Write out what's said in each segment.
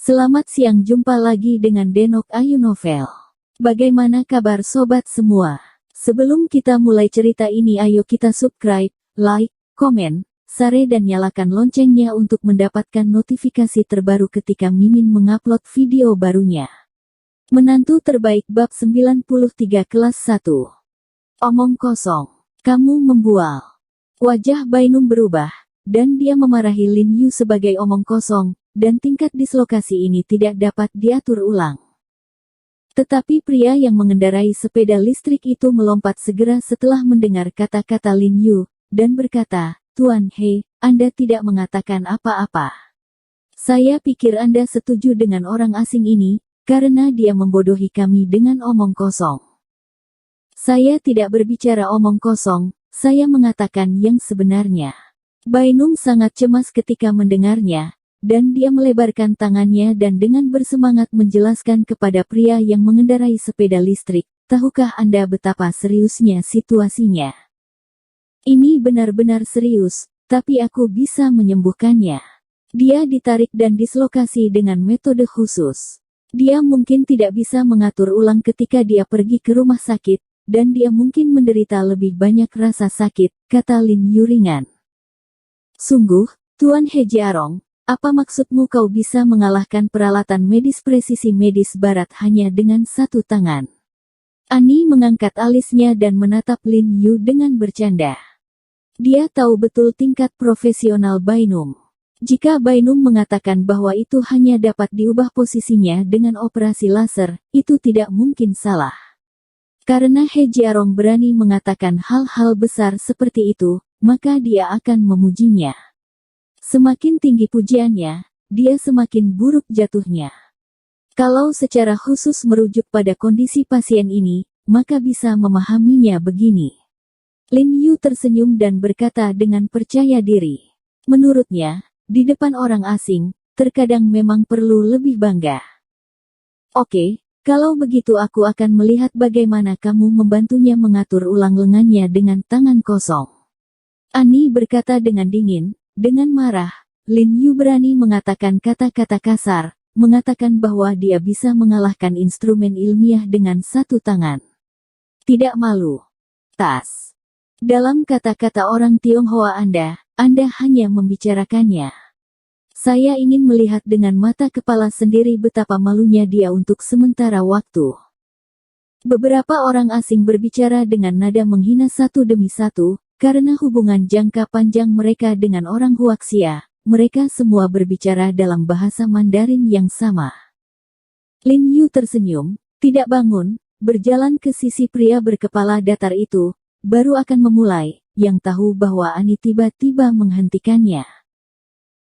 Selamat siang, jumpa lagi dengan Denok Ayu Novel. Bagaimana kabar sobat semua? Sebelum kita mulai cerita ini, ayo kita subscribe, like, komen, share dan nyalakan loncengnya untuk mendapatkan notifikasi terbaru ketika Mimin mengupload video barunya. Menantu terbaik bab 93 kelas 1. Omong kosong. Kamu membual. Wajah Bainum berubah, dan dia memarahi Lin Yu sebagai omong kosong, dan tingkat dislokasi ini tidak dapat diatur ulang. Tetapi pria yang mengendarai sepeda listrik itu melompat segera setelah mendengar kata-kata Lin Yu, dan berkata, "Tuan He, Anda tidak mengatakan apa-apa. Saya pikir Anda setuju dengan orang asing ini, karena dia membodohi kami dengan omong kosong." "Saya tidak berbicara omong kosong, saya mengatakan yang sebenarnya." Bainum sangat cemas ketika mendengarnya, dan dia melebarkan tangannya dan dengan bersemangat menjelaskan kepada pria yang mengendarai sepeda listrik, "Tahukah Anda betapa seriusnya situasinya? Ini benar-benar serius, tapi aku bisa menyembuhkannya." Dia ditarik dan dislokasi dengan metode khusus. Dia mungkin tidak bisa mengatur ulang ketika dia pergi ke rumah sakit, dan dia mungkin menderita lebih banyak rasa sakit, kata Lin Yu ringan. "Sungguh, Tuan He Jiarong, apa maksudmu kau bisa mengalahkan peralatan medis presisi medis barat hanya dengan satu tangan?" Ani mengangkat alisnya dan menatap Lin Yu dengan bercanda. Dia tahu betul tingkat profesional Bainum. Jika Bainum mengatakan bahwa itu hanya dapat diubah posisinya dengan operasi laser, itu tidak mungkin salah. Karena He Jiarong berani mengatakan hal-hal besar seperti itu, maka dia akan memujinya. Semakin tinggi pujiannya, dia semakin buruk jatuhnya. Kalau secara khusus merujuk pada kondisi pasien ini, maka bisa memahaminya begini. Lin Yu tersenyum dan berkata dengan percaya diri. Menurutnya, di depan orang asing, terkadang memang perlu lebih bangga. "Oke, kalau begitu aku akan melihat bagaimana kamu membantunya mengatur ulang lengannya dengan tangan kosong." Ani berkata dengan dingin. Dengan marah, Lin Yu berani mengatakan kata-kata kasar, mengatakan bahwa dia bisa mengalahkan instrumen ilmiah dengan satu tangan. Tidak malu. Tas. Dalam kata-kata orang Tionghoa Anda hanya membicarakannya. Saya ingin melihat dengan mata kepala sendiri betapa malunya dia untuk sementara waktu. Beberapa orang asing berbicara dengan nada menghina satu demi satu, karena hubungan jangka panjang mereka dengan orang Huaxia, mereka semua berbicara dalam bahasa Mandarin yang sama. Lin Yu tersenyum, tidak bangun, berjalan ke sisi pria berkepala datar itu, baru akan memulai, yang tahu bahwa Ani tiba-tiba menghentikannya.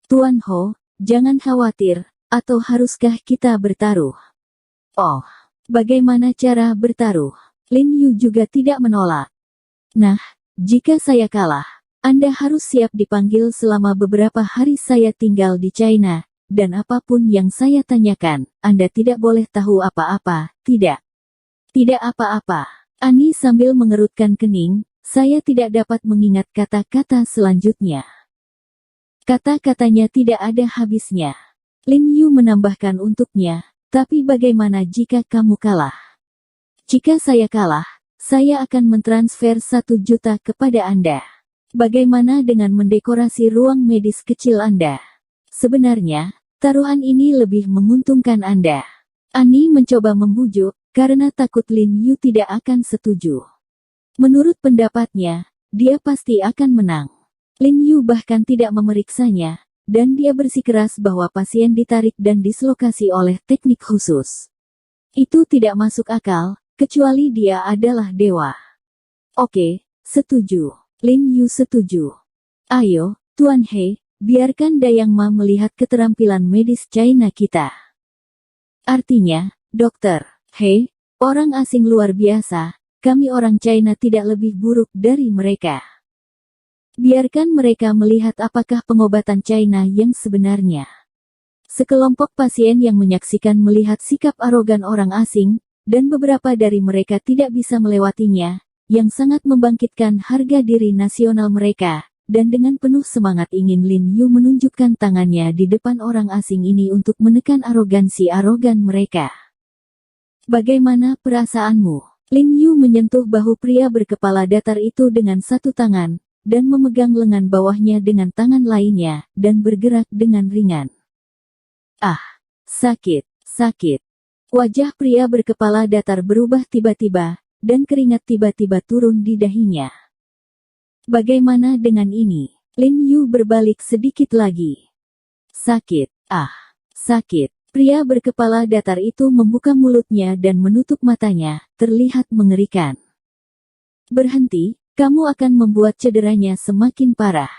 "Tuan Ho, jangan khawatir, atau haruskah kita bertaruh?" "Oh, bagaimana cara bertaruh?" Lin Yu juga tidak menolak. "Nah, jika saya kalah, Anda harus siap dipanggil selama beberapa hari saya tinggal di China, dan apapun yang saya tanyakan, Anda tidak boleh tahu apa-apa, tidak?" "Tidak apa-apa." Ani sambil mengerutkan kening, "Saya tidak dapat mengingat kata-kata selanjutnya." Kata-katanya tidak ada habisnya. Lin Yu menambahkan untuknya, "Tapi bagaimana jika kamu kalah?" "Jika saya kalah, saya akan mentransfer 1 juta kepada Anda. Bagaimana dengan mendekorasi ruang medis kecil Anda? Sebenarnya, taruhan ini lebih menguntungkan Anda." Ani mencoba membujuk, karena takut Lin Yu tidak akan setuju. Menurut pendapatnya, dia pasti akan menang. Lin Yu bahkan tidak memeriksanya, dan dia bersikeras bahwa pasien ditarik dan dislokasi oleh teknik khusus. Itu tidak masuk akal, kecuali dia adalah dewa. "Oke, setuju." Lin Yu setuju. "Ayo, Tuan He, biarkan Dayang Ma melihat keterampilan medis China kita." Artinya, "Dokter He, orang asing luar biasa, kami orang China tidak lebih buruk dari mereka. Biarkan mereka melihat apakah pengobatan China yang sebenarnya." Sekelompok pasien yang menyaksikan melihat sikap arogan orang asing, dan beberapa dari mereka tidak bisa melewatinya, yang sangat membangkitkan harga diri nasional mereka, dan dengan penuh semangat ingin Lin Yu menunjukkan tangannya di depan orang asing ini untuk menekan arogansi arogan mereka. Bagaimana perasaanmu? Lin Yu menyentuh bahu pria berkepala datar itu dengan satu tangan, dan memegang lengan bawahnya dengan tangan lainnya, dan bergerak dengan ringan. Ah, sakit, sakit. Wajah pria berkepala datar berubah tiba-tiba, dan keringat tiba-tiba turun di dahinya. Bagaimana dengan ini? Lin Yu berbalik sedikit lagi. Sakit, ah, sakit. Pria berkepala datar itu membuka mulutnya dan menutup matanya, terlihat mengerikan. Berhenti, kamu akan membuat cederanya semakin parah.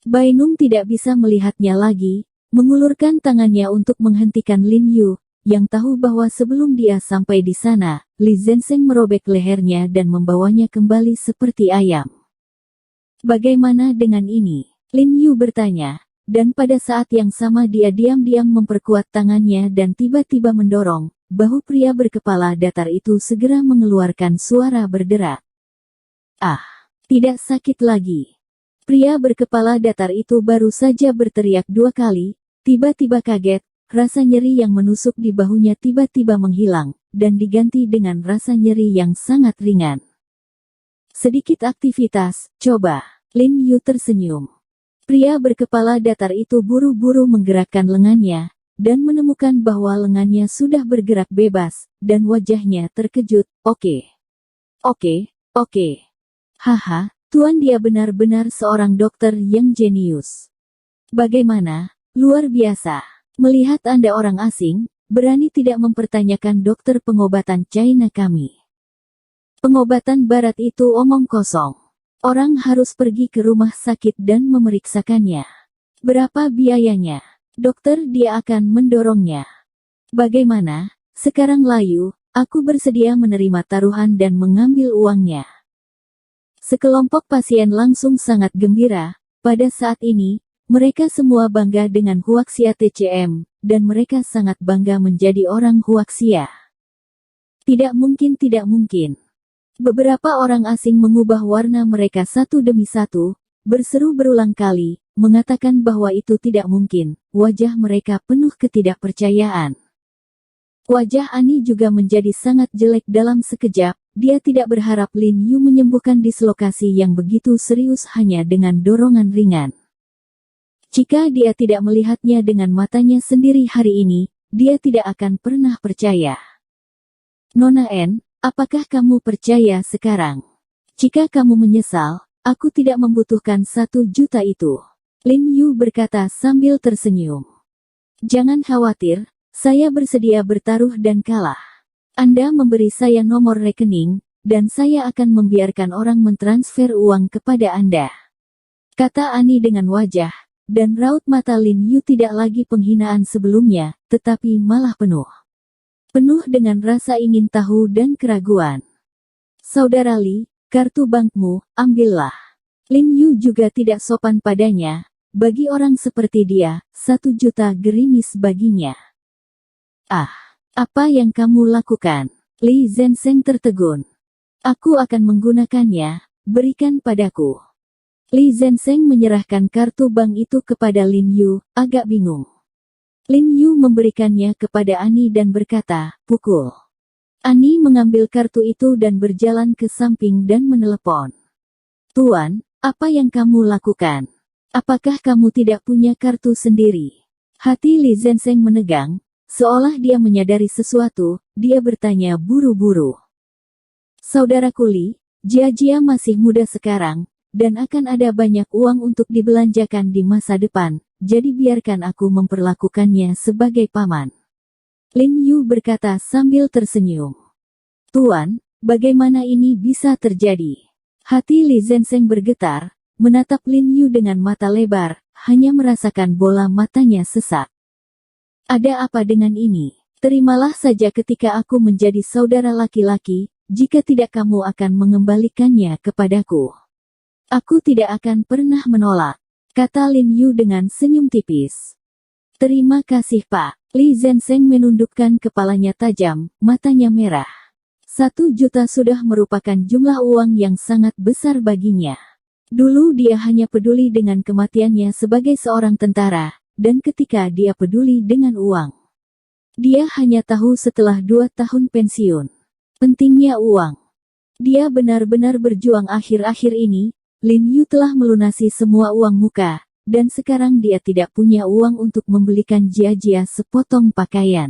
Bainum tidak bisa melihatnya lagi, mengulurkan tangannya untuk menghentikan Lin Yu, yang tahu bahwa sebelum dia sampai di sana, Li Zenseng merobek lehernya dan membawanya kembali seperti ayam. Bagaimana dengan ini? Lin Yu bertanya. Dan pada saat yang sama dia diam-diam memperkuat tangannya dan tiba-tiba mendorong, bahu pria berkepala datar itu segera mengeluarkan suara berderak. Ah, tidak sakit lagi. Pria berkepala datar itu baru saja berteriak 2 kali, tiba-tiba kaget, rasa nyeri yang menusuk di bahunya tiba-tiba menghilang, dan diganti dengan rasa nyeri yang sangat ringan. Sedikit aktivitas, coba. Lin Yu tersenyum. Pria berkepala datar itu buru-buru menggerakkan lengannya, dan menemukan bahwa lengannya sudah bergerak bebas, dan wajahnya terkejut. Oke. Haha, Tuan dia benar-benar seorang dokter yang jenius. Bagaimana? Luar biasa. Melihat Anda orang asing, berani tidak mempertanyakan dokter pengobatan China kami. Pengobatan barat itu omong kosong. Orang harus pergi ke rumah sakit dan memeriksakannya. Berapa biayanya? Dokter dia akan mendorongnya. Bagaimana? Sekarang layu, aku bersedia menerima taruhan dan mengambil uangnya. Sekelompok pasien langsung sangat gembira. Pada saat ini, mereka semua bangga dengan Huaxia TCM, dan mereka sangat bangga menjadi orang Huaxia. Tidak mungkin, tidak mungkin. Beberapa orang asing mengubah warna mereka satu demi satu, berseru berulang kali, mengatakan bahwa itu tidak mungkin. Wajah mereka penuh ketidakpercayaan. Wajah Ani juga menjadi sangat jelek dalam sekejap. Dia tidak berharap Lin Yu menyembuhkan dislokasi yang begitu serius hanya dengan dorongan ringan. Jika dia tidak melihatnya dengan matanya sendiri hari ini, dia tidak akan pernah percaya. Nona N, apakah kamu percaya sekarang? Jika kamu menyesal, aku tidak membutuhkan 1 juta itu. Lin Yu berkata sambil tersenyum. Jangan khawatir, saya bersedia bertaruh dan kalah. Anda memberi saya nomor rekening, dan saya akan membiarkan orang mentransfer uang kepada Anda. Kata Ani dengan wajah, dan raut mata Lin Yu tidak lagi penghinaan sebelumnya, tetapi malah penuh dengan rasa ingin tahu dan keraguan. Saudara Li, kartu bankmu, ambillah. Lin Yu juga tidak sopan padanya. Bagi orang seperti dia, 1 juta gerimis baginya. Ah, apa yang kamu lakukan? Li Zenseng tertegun. Aku akan menggunakannya, berikan padaku. Li Zenseng menyerahkan kartu bank itu kepada Lin Yu, agak bingung. Lin Yu memberikannya kepada Ani dan berkata, pukul. Ani mengambil kartu itu dan berjalan ke samping dan menelepon. Tuan, apa yang kamu lakukan? Apakah kamu tidak punya kartu sendiri? Hati Li Zenseng menegang, seolah dia menyadari sesuatu, dia bertanya buru-buru. Saudaraku Li, Jia masih muda sekarang, dan akan ada banyak uang untuk dibelanjakan di masa depan. Jadi biarkan aku memperlakukannya sebagai paman. Lin Yu berkata sambil tersenyum. Tuan, bagaimana ini bisa terjadi? Hati Li Zenseng bergetar, menatap Lin Yu dengan mata lebar, hanya merasakan bola matanya sesak. Ada apa dengan ini? Terimalah saja ketika aku menjadi saudara laki-laki, jika tidak kamu akan mengembalikannya kepadaku. Aku tidak akan pernah menolak. Kata Lin Yu dengan senyum tipis. Terima kasih Pak. Li Zenseng menundukkan kepalanya tajam, matanya merah. 1 juta sudah merupakan jumlah uang yang sangat besar baginya. Dulu dia hanya peduli dengan kematiannya sebagai seorang tentara, dan ketika dia peduli dengan uang. Dia hanya tahu setelah 2 tahun pensiun. Pentingnya uang. Dia benar-benar berjuang akhir-akhir ini. Lin Yu telah melunasi semua uang muka, dan sekarang dia tidak punya uang untuk membelikan Jia-Jia sepotong pakaian.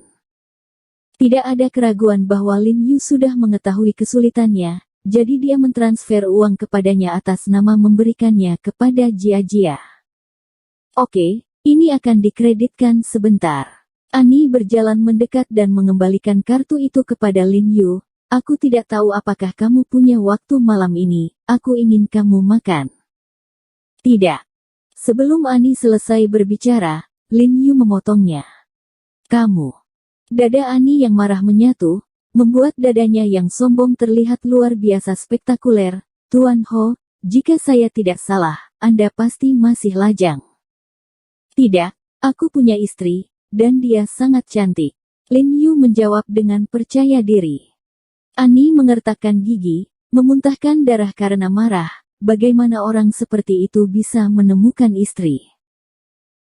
Tidak ada keraguan bahwa Lin Yu sudah mengetahui kesulitannya, jadi dia mentransfer uang kepadanya atas nama memberikannya kepada Jia-Jia. Oke, ini akan dikreditkan sebentar. Ani berjalan mendekat dan mengembalikan kartu itu kepada Lin Yu. Aku tidak tahu apakah kamu punya waktu malam ini, aku ingin kamu makan. Tidak. Sebelum Ani selesai berbicara, Lin Yu memotongnya. Kamu. Dada Ani yang marah menyatu, membuat dadanya yang sombong terlihat luar biasa spektakuler. Tuan Ho, jika saya tidak salah, Anda pasti masih lajang. Tidak, aku punya istri, dan dia sangat cantik. Lin Yu menjawab dengan percaya diri. Ani mengertakkan gigi, memuntahkan darah karena marah. Bagaimana orang seperti itu bisa menemukan istri?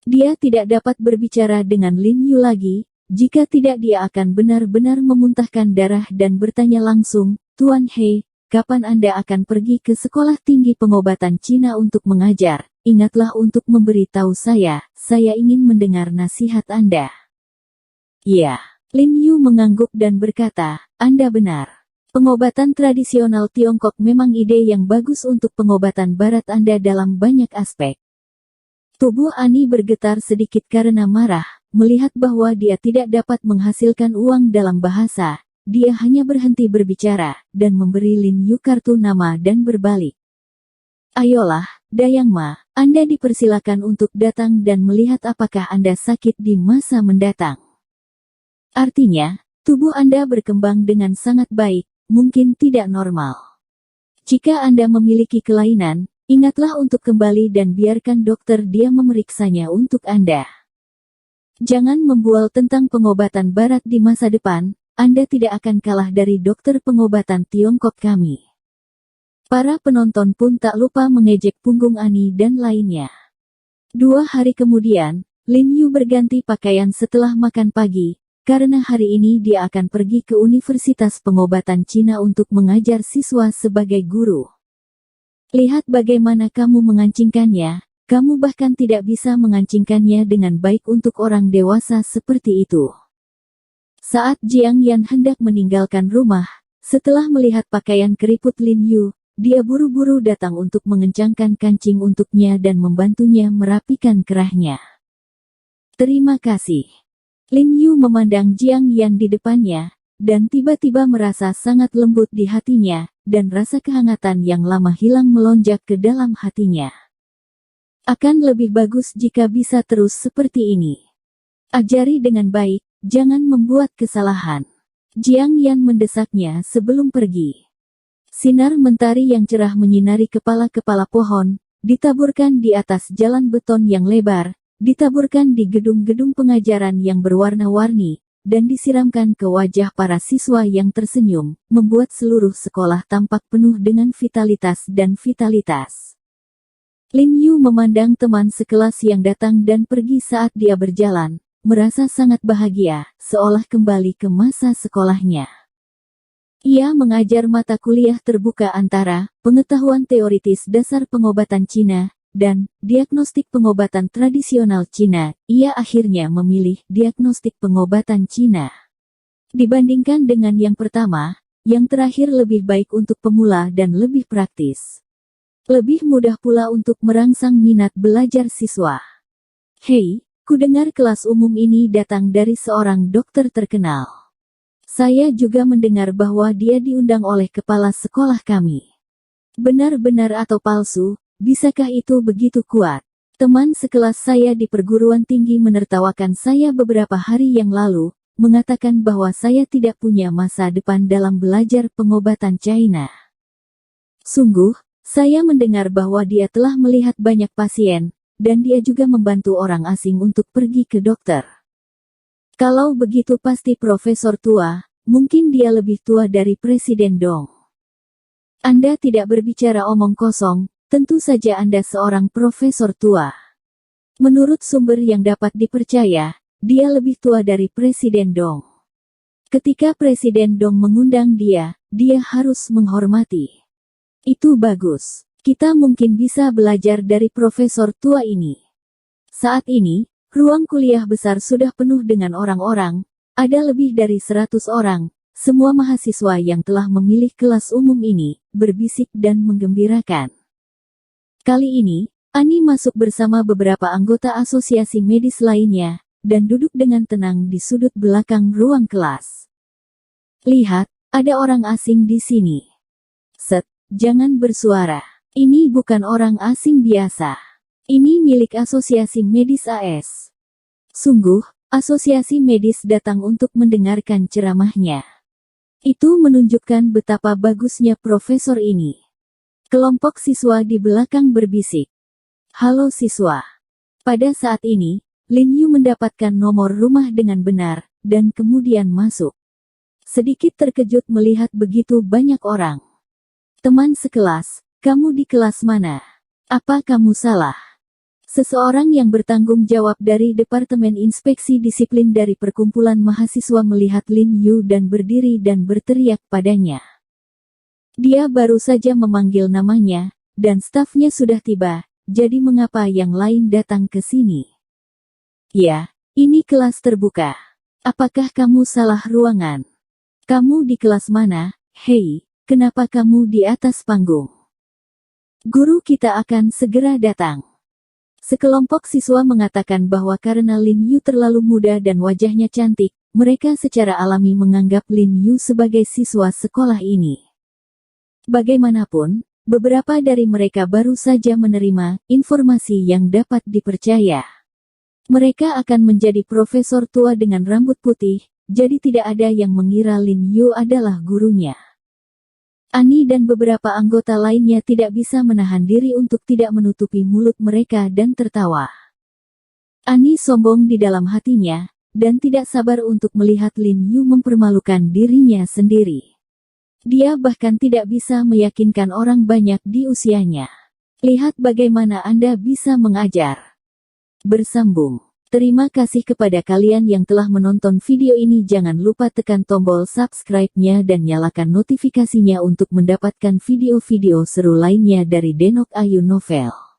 Dia tidak dapat berbicara dengan Lin Yu lagi. Jika tidak dia akan benar-benar memuntahkan darah dan bertanya langsung, Tuan He, kapan Anda akan pergi ke sekolah tinggi pengobatan Cina untuk mengajar? Ingatlah untuk memberitahu saya ingin mendengar nasihat Anda. Ya, Lin Yu mengangguk dan berkata, Anda benar. Pengobatan tradisional Tiongkok memang ide yang bagus untuk pengobatan barat Anda dalam banyak aspek. Tubuh Ani bergetar sedikit karena marah. Melihat bahwa dia tidak dapat menghasilkan uang dalam bahasa, dia hanya berhenti berbicara, dan memberi Lin Yu kartu nama dan berbalik. Ayolah, Dayang Ma, Anda dipersilakan untuk datang dan melihat apakah Anda sakit di masa mendatang. Artinya, tubuh Anda berkembang dengan sangat baik, mungkin tidak normal. Jika Anda memiliki kelainan, ingatlah untuk kembali dan biarkan dokter dia memeriksanya untuk Anda. Jangan membual tentang pengobatan barat di masa depan, Anda tidak akan kalah dari dokter pengobatan Tiongkok kami. Para penonton pun tak lupa mengejek punggung Ani dan lainnya. 2 hari kemudian, Lin Yu berganti pakaian setelah makan pagi, karena hari ini dia akan pergi ke Universitas Pengobatan Cina untuk mengajar siswa sebagai guru. Lihat bagaimana kamu mengancingkannya. Kamu bahkan tidak bisa mengancingkannya dengan baik untuk orang dewasa seperti itu. Saat Jiang Yan hendak meninggalkan rumah, setelah melihat pakaian keriput Lin Yu, dia buru-buru datang untuk mengencangkan kancing untuknya dan membantunya merapikan kerahnya. Terima kasih. Lin Yu memandang Jiang Yan di depannya, dan tiba-tiba merasa sangat lembut di hatinya, dan rasa kehangatan yang lama hilang melonjak ke dalam hatinya. Akan lebih bagus jika bisa terus seperti ini. Ajari dengan baik, jangan membuat kesalahan. Jiang Yan mendesaknya sebelum pergi. Sinar mentari yang cerah menyinari kepala-kepala pohon, ditaburkan di atas jalan beton yang lebar, ditaburkan di gedung-gedung pengajaran yang berwarna-warni, dan disiramkan ke wajah para siswa yang tersenyum, membuat seluruh sekolah tampak penuh dengan vitalitas dan vitalitas. Lin Yu memandang teman sekelas yang datang dan pergi saat dia berjalan, merasa sangat bahagia, seolah kembali ke masa sekolahnya. Ia mengajar mata kuliah terbuka antara pengetahuan teoritis dasar pengobatan Cina dan diagnostik pengobatan tradisional Cina. Ia akhirnya memilih diagnostik pengobatan Cina. Dibandingkan dengan yang pertama, yang terakhir lebih baik untuk pemula dan lebih praktis. Lebih mudah pula untuk merangsang minat belajar siswa. Hei, kudengar kelas umum ini datang dari seorang dokter terkenal. Saya juga mendengar bahwa dia diundang oleh kepala sekolah kami. Benar-benar atau palsu, bisakah itu begitu kuat? Teman sekelas saya di perguruan tinggi menertawakan saya beberapa hari yang lalu, mengatakan bahwa saya tidak punya masa depan dalam belajar pengobatan China. Sungguh, saya mendengar bahwa dia telah melihat banyak pasien, dan dia juga membantu orang asing untuk pergi ke dokter. Kalau begitu pasti profesor tua, mungkin dia lebih tua dari Presiden Dong. Anda tidak berbicara omong kosong, Tentu saja Anda seorang profesor tua. Menurut sumber yang dapat dipercaya, dia lebih tua dari Presiden Dong. Ketika Presiden Dong mengundang dia harus menghormati. Itu bagus. Kita mungkin bisa belajar dari profesor tua ini. Saat ini, ruang kuliah besar sudah penuh dengan orang-orang, ada lebih dari 100 orang, semua mahasiswa yang telah memilih kelas umum ini, berbisik dan menggembirakan. Kali ini, Ani masuk bersama beberapa anggota asosiasi medis lainnya, dan duduk dengan tenang di sudut belakang ruang kelas. Lihat, ada orang asing di sini. Set, jangan bersuara. Ini bukan orang asing biasa. Ini milik asosiasi medis AS. Sungguh, asosiasi medis datang untuk mendengarkan ceramahnya. Itu menunjukkan betapa bagusnya profesor ini. Kelompok siswa di belakang berbisik. Halo siswa. Pada saat ini, Lin Yu mendapatkan nomor rumah dengan benar, dan kemudian masuk. Sedikit terkejut melihat begitu banyak orang. Teman sekelas, kamu di kelas mana? Apa kamu salah? Seseorang yang bertanggung jawab dari Departemen Inspeksi Disiplin dari perkumpulan mahasiswa melihat Lin Yu dan berdiri dan berteriak padanya. Dia baru saja memanggil namanya, dan stafnya sudah tiba, jadi mengapa yang lain datang ke sini? Ya, ini kelas terbuka. Apakah kamu salah ruangan? Kamu di kelas mana? Hei, kenapa kamu di atas panggung? Guru kita akan segera datang. Sekelompok siswa mengatakan bahwa karena Lin Yu terlalu muda dan wajahnya cantik, mereka secara alami menganggap Lin Yu sebagai siswa sekolah ini. Bagaimanapun, beberapa dari mereka baru saja menerima informasi yang dapat dipercaya. Mereka akan menjadi profesor tua dengan rambut putih, jadi tidak ada yang mengira Lin Yu adalah gurunya. Ani dan beberapa anggota lainnya tidak bisa menahan diri untuk tidak menutupi mulut mereka dan tertawa. Ani sombong di dalam hatinya, dan tidak sabar untuk melihat Lin Yu mempermalukan dirinya sendiri. Dia bahkan tidak bisa meyakinkan orang banyak di usianya. Lihat bagaimana Anda bisa mengajar. Bersambung. Terima kasih kepada kalian yang telah menonton video ini. Jangan lupa tekan tombol subscribe-nya dan nyalakan notifikasinya untuk mendapatkan video-video seru lainnya dari Denok Ayu Novel.